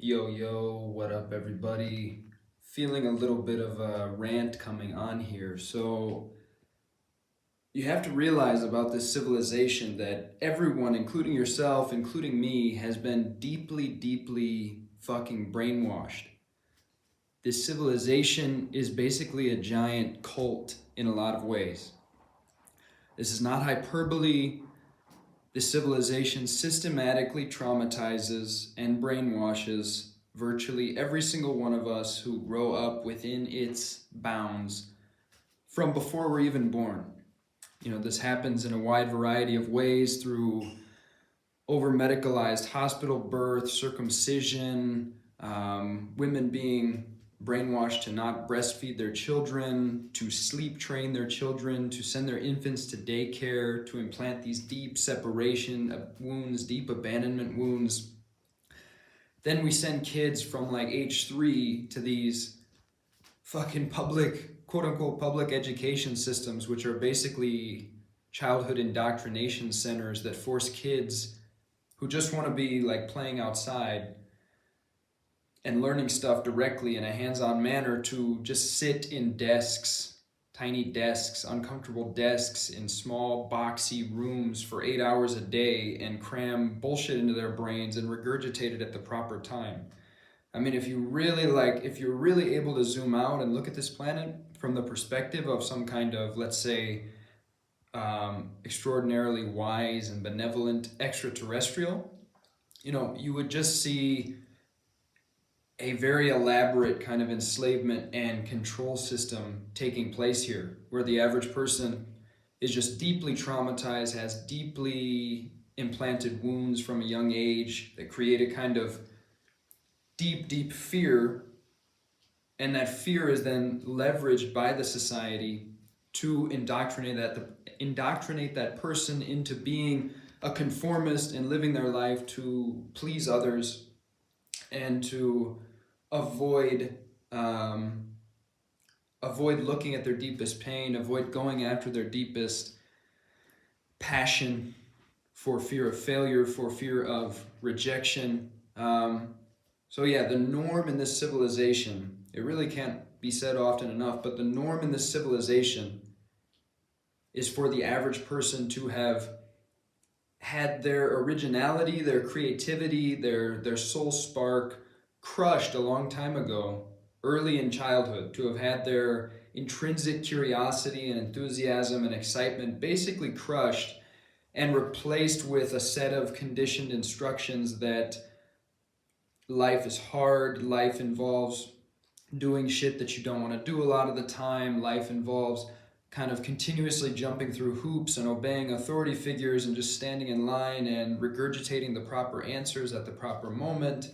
Yo, what up, everybody? Feeling a little bit of a rant coming on here. So, you have to realize about this civilization that everyone, including yourself, including me, has been deeply fucking brainwashed. This civilization is basically a giant cult in a lot of ways. This is not hyperbole. This civilization systematically traumatizes and brainwashes virtually every single one of us who grow up within its bounds from before we're even born. This happens in a wide variety of ways through over medicalized hospital birth, circumcision, women being brainwashed to not breastfeed their children, to sleep train their children, to send their infants to daycare, to implant these deep separation wounds, deep abandonment wounds. Then we send kids from like age 3 to these fucking public, quote unquote, public education systems, which are basically childhood indoctrination centers that force kids who just want to be like playing outside and learning stuff directly in a hands-on manner to just sit in desks, tiny desks, uncomfortable desks in small boxy rooms for 8 hours a day and cram bullshit into their brains and regurgitate it at the proper time. I mean, if you're really able to zoom out and look at this planet from the perspective of some kind of, let's say, extraordinarily wise and benevolent extraterrestrial, you would just see a very elaborate kind of enslavement and control system taking place here, where the average person is just deeply traumatized, has deeply implanted wounds from a young age that create a kind of deep fear, and that fear is then leveraged by the society to indoctrinate that person into being a conformist and living their life to please others and to avoid looking at their deepest pain, avoid going after their deepest passion for fear of failure, for fear of rejection. So yeah, the norm in this civilization, it really can't be said often enough, but the norm in this civilization is for the average person to have had their originality, their creativity, their soul spark crushed a long time ago, early in childhood, to have had their intrinsic curiosity and enthusiasm and excitement basically crushed and replaced with a set of conditioned instructions that life is hard, life involves doing shit that you don't want to do a lot of the time, life involves kind of continuously jumping through hoops and obeying authority figures and just standing in line and regurgitating the proper answers at the proper moment,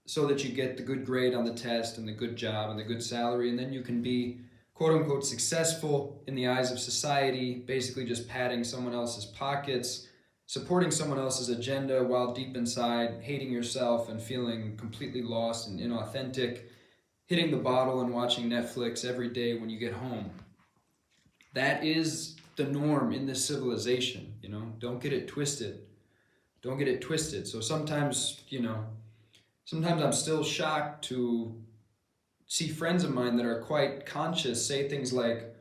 so that you get the good grade on the test and the good job and the good salary, and then you can be quote unquote successful in the eyes of society, basically just padding someone else's pockets, supporting someone else's agenda while deep inside hating yourself and feeling completely lost and inauthentic, hitting the bottle and watching Netflix every day when you get home. That is the norm in this civilization, Don't get it twisted. Don't get it twisted. So sometimes I'm still shocked to see friends of mine that are quite conscious say things like,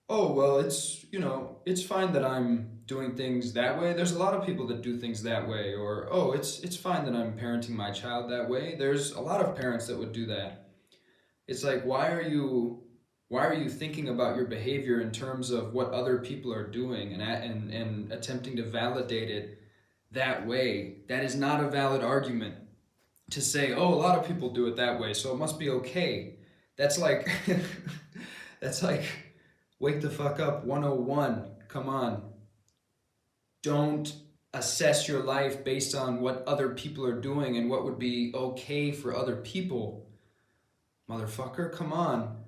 "Oh, well, it's fine that I'm doing things that way. There's a lot of people that do things that way," or, "Oh, it's fine that I'm parenting my child that way. There's a lot of parents that would do that." It's like, why are you thinking about your behavior in terms of what other people are doing and attempting to validate it that way? That is not a valid argument to say, "Oh, a lot of people do it that way, so it must be okay." That's like that's like wake the fuck up 101. Come on. Don't assess your life based on what other people are doing and what would be okay for other people. Motherfucker, come on.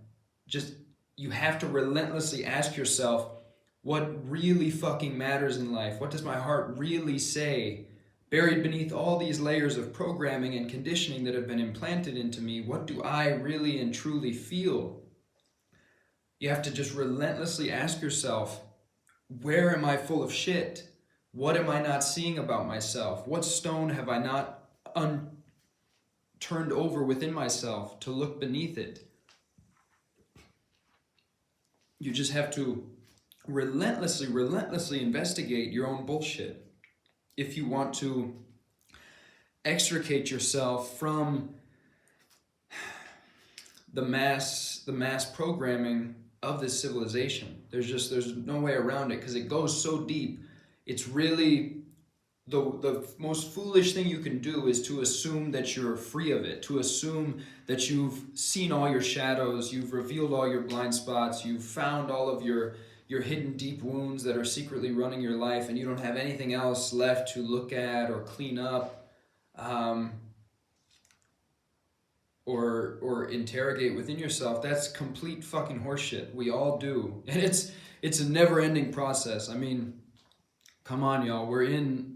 Just, you have to relentlessly ask yourself, what really fucking matters in life? What does my heart really say? Buried beneath all these layers of programming and conditioning that have been implanted into me, what do I really and truly feel? You have to just relentlessly ask yourself, where am I full of shit? What am I not seeing about myself? What stone have I not turned over within myself to look beneath it. You just have to relentlessly investigate your own bullshit if you want to extricate yourself from the mass programming of this civilization. There's no way around it because it goes so deep. It's really the most foolish thing you can do is to assume that you're free of it, to assume that you've seen all your shadows, you've revealed all your blind spots, you've found all of your hidden deep wounds that are secretly running your life, and you don't have anything else left to look at or clean up, or interrogate within yourself. That's complete fucking horseshit. We all do, and it's a never-ending process. I mean, come on, y'all. We're in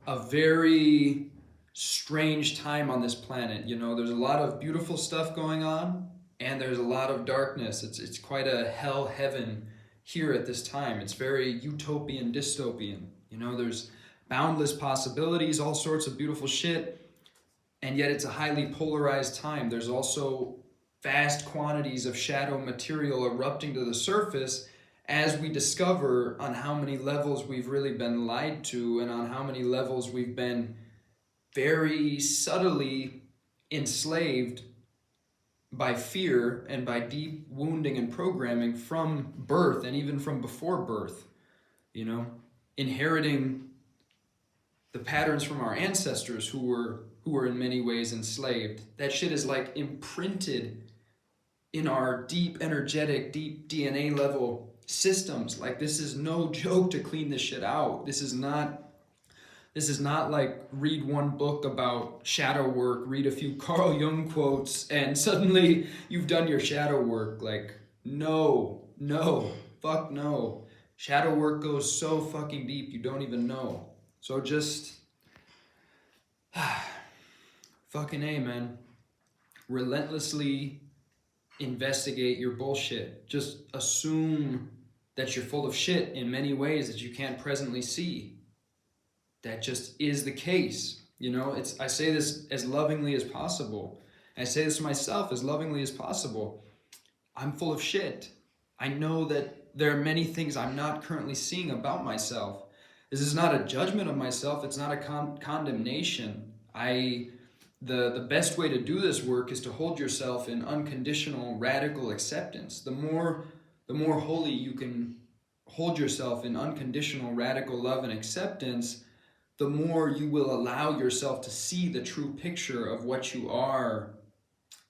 a very strange time on this planet. You know, there's a lot of beautiful stuff going on, and there's a lot of darkness. It's quite a hell heaven here at this time. It's very utopian, dystopian. You know, there's boundless possibilities, all sorts of beautiful shit, and yet it's a highly polarized time. There's also vast quantities of shadow material erupting to the surface as we discover on how many levels we've really been lied to, and on how many levels we've been very subtly enslaved by fear and by deep wounding and programming from birth and even from before birth. You know, inheriting the patterns from our ancestors who were in many ways enslaved. That shit is like imprinted in our deep energetic, deep DNA level systems. Like, this is no joke to clean this shit out. This is not like read one book about shadow work, read a few Carl Jung quotes, and suddenly you've done your shadow work. Like, no, fuck no. Shadow work goes so fucking deep you don't even know. So just fucking A, man. Relentlessly investigate your bullshit. Just assume that you're full of shit in many ways that you can't presently see. That just is the case. You know, I say this as lovingly as possible. I say this to myself as lovingly as possible. I'm full of shit. I know that there are many things I'm not currently seeing about myself. This is not a judgment of myself. It's not a condemnation. The best way to do this work is to hold yourself in unconditional, radical acceptance. The more holy you can hold yourself in unconditional, radical love and acceptance, the more you will allow yourself to see the true picture of what you are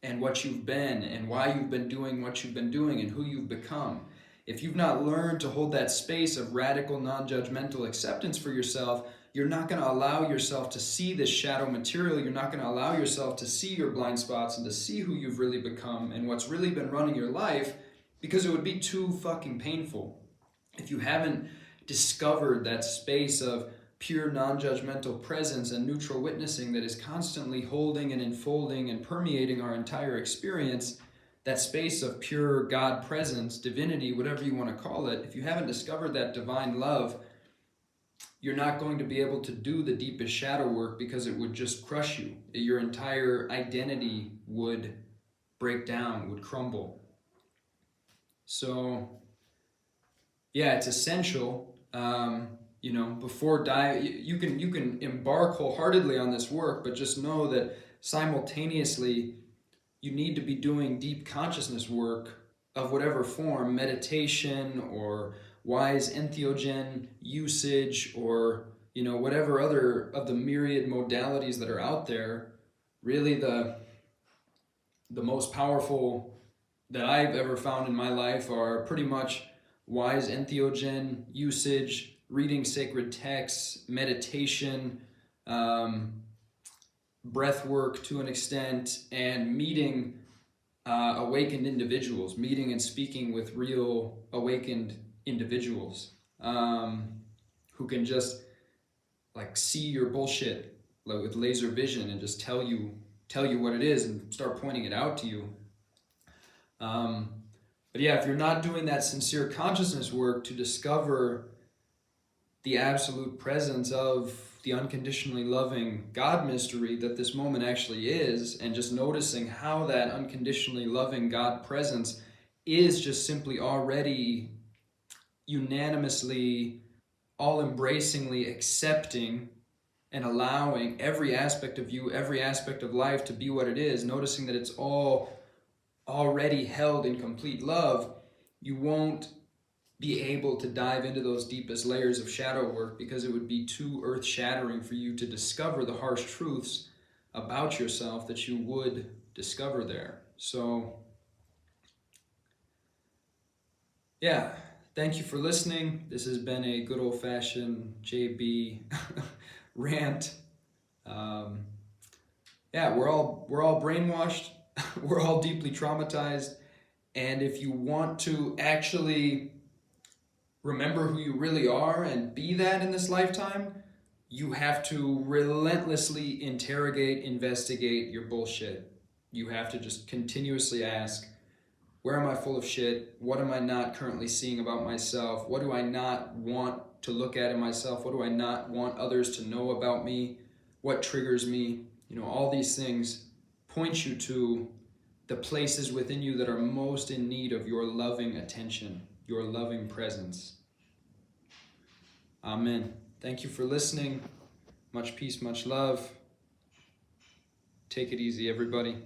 and what you've been and why you've been doing what you've been doing and who you've become. If you've not learned to hold that space of radical, non-judgmental acceptance for yourself, you're not going to allow yourself to see this shadow material. You're not going to allow yourself to see your blind spots and to see who you've really become and what's really been running your life, because it would be too fucking painful. If you haven't discovered that space of pure non-judgmental presence and neutral witnessing that is constantly holding and enfolding and permeating our entire experience, that space of pure God presence, divinity, whatever you want to call it, if you haven't discovered that divine love, you're not going to be able to do the deepest shadow work, because it would just crush you. Your entire identity would break down, would crumble. So, yeah, it's essential. You know, before you can embark wholeheartedly on this work, but just know that simultaneously you need to be doing deep consciousness work of whatever form, meditation or wise entheogen usage, or, you know, whatever other of the myriad modalities that are out there. Really the most powerful that I've ever found in my life are pretty much wise entheogen usage, reading sacred texts, meditation, breath work to an extent, and meeting awakened individuals, meeting and speaking with real awakened individuals who can just like see your bullshit like with laser vision and just tell you what it is and start pointing it out to you. But yeah, if you're not doing that sincere consciousness work to discover the absolute presence of the unconditionally loving God mystery that this moment actually is, and just noticing how that unconditionally loving God presence is just simply already unanimously, all embracingly accepting and allowing every aspect of you, every aspect of life to be what it is, noticing that it's all already held in complete love, you won't be able to dive into those deepest layers of shadow work because it would be too earth shattering for you to discover the harsh truths about yourself that you would discover there. So, yeah, thank you for listening. This has been a good old fashioned JB rant. Um, yeah, we're all brainwashed. We're all deeply traumatized. And if you want to actually remember who you really are and be that in this lifetime, you have to relentlessly interrogate, investigate your bullshit. You have to just continuously ask, where am I full of shit? What am I not currently seeing about myself? What do I not want to look at in myself? What do I not want others to know about me? What triggers me? All these things point you to the places within you that are most in need of your loving attention, your loving presence. Amen. Thank you for listening. Much peace, much love. Take it easy, everybody.